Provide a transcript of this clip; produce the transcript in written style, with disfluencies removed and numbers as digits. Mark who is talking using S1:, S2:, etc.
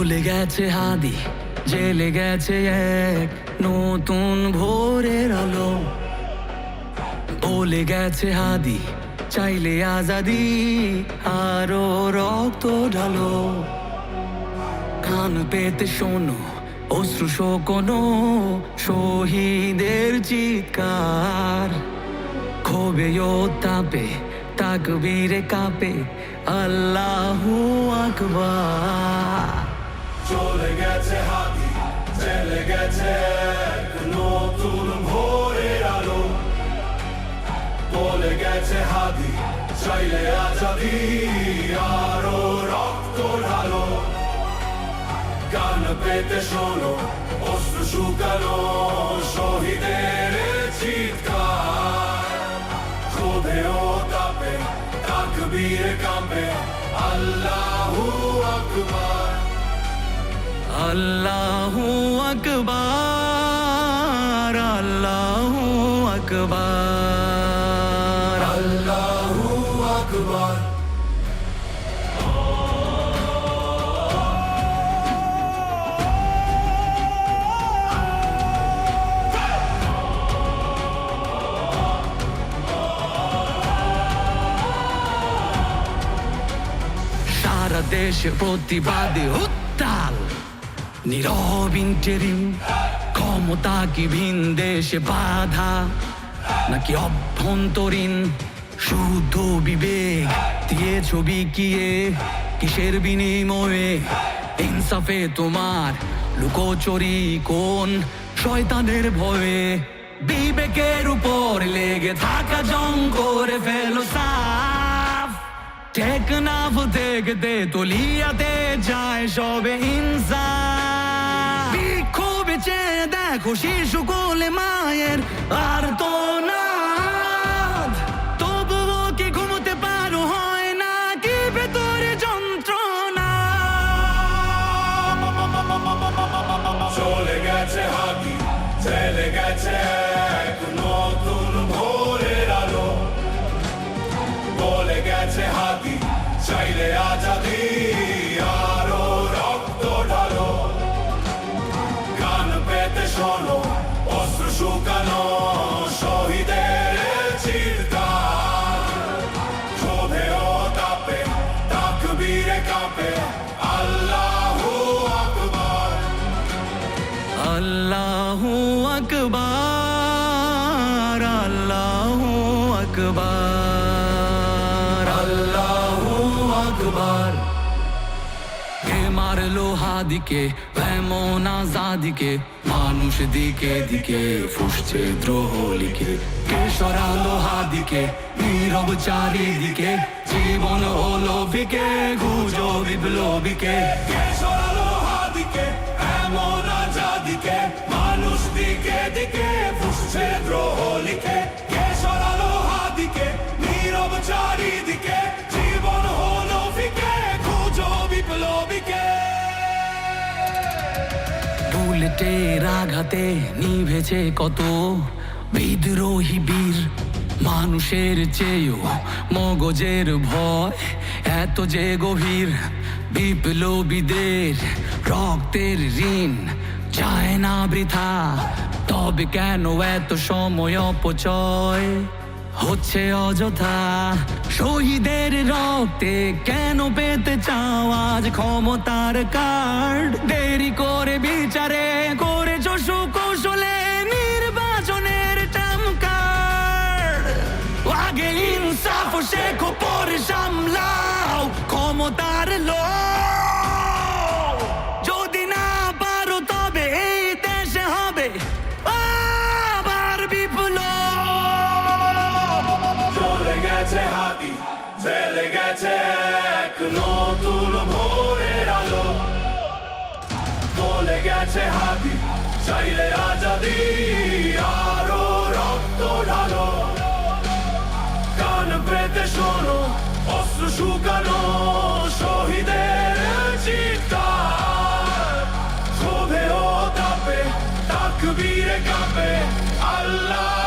S1: ভুলে গেছে হাদি, জেলে গেছে এক নতুন ভোরের আলো। বলে গেছে হাদি, চাইলে আজাদি, আরো রক্ত ঢালো। কান পেতে শোনো অশ্রু শোকনো শহীদের চিৎকার। ক্ষোভে ও তাপে তাকবীরে কাঁপে আল্লাহু আকবার।
S2: চলে গেছে হাদি, চলে গেছে এক নতুন ভোরের আলো। বলে গেছে হাদি, চাইলে আজাদি, আরো রক্ত ঢালো। কান পেতে শোনো অশ্রু শুকানো শহীদের চিৎকার। ক্ষোভে ও তাপে তাকবীরে কাঁপে আল্লাহু আকবার।
S1: আল্লাহু আকবার, আল্লাহু আকবার,
S2: আল্লাহু আকবার।
S1: সারা দেশে প্রতিবাদে উত্তাল, নীরব ইন্টেরিম। ক্ষমতা কি ভিন দেশে বাধা নাকি অভ্যন্তরীণ? শুদ্ধ বিবেক দিয়ে ছবি কিয়ে কিসের বিনিময়ে? ইনসাফে তোমার লুকোচুরি কোন শয়তানের ভয়ে? বিবেকের উপর লেগে থাকা জং করে ফেলো সাফ। টেকনাফ দেখতে তলিয়াতে যায় সবে ইনসাফ। বিক্ষোভে চেয়ে দেখো শিশু কোলে মায়ের আর তো না। তবুও কি ঘুমোতে পারো হয় না কি ভেতরে যন্ত্রণা?
S2: চলে গেছে হাদি, চলে গেছে এক নতুন ভোরের আলো। বলে গেছে হাদি, চাইলে আজাদি, আরো রক্ত ঢালো। কান পেতে শোনো অশ্রু শুকানো শহীদের চিৎকার। ক্ষোভে ও তাপে তাকবীরে কাঁপে আল্লাহু আকবার।
S1: আল্লাহু আকবার, আল্লাহু আকবার,
S2: আল্লাহু আকবার।
S1: কে মারলো হাদিকে এমন আজাদিকে? মানুষ দিকে দিকে ফুসছে দ্রোহ লিখে। কে সরালো হাদিকে নীরব চারিদিকে? জীবন হলো ফিকে গুজো বিপ্লবীকে।
S2: কে সরালো হাদিকে এমন আজাদিকে? মানুষ দিকে দিকে ফুসছে দ্রোহ লিখে। কে সরালো হাদিকে নীরব চারিদিকে? জীবন হলো ফিকে খুঁজো বিপ্লবীকে।
S1: বুলেটের আঘাতে নিভেছে কত বিদ্রোহী বীর। মানুষের চেয়েও মগজের ভয় এত যে গভীর। বিপ্লবীদের রক্তের ঋণ যায় না বৃথা। তবে কেন এত সময় অপচয় হচ্ছে অযথা? শহীদের রক্তে কেন পেতে চাও আজ ক্ষমতার কার্ড? দেরি করে বিচারে করেছো সুকৌশলে নির্বাচনের টার্ম কার্ড। আগে ইনসাফ শেখো পরে সামলাও ক্ষমতার লোভ। যদি না পারো তবে এই দেশে হবে আবার বিপ্লব।
S2: চলে গেছে হাদি, চলে গেছে এক নতুন ভোরের আলো। বলে গেছে হাদি, চাইলে আজাদি, আরো রক্ত ঢালো। কান পেতে শোনো অশ্রু শুকানো শহীদের চিৎকার। ক্ষোভে ও তাপে তাকবীরে কাঁপে আল্লাহ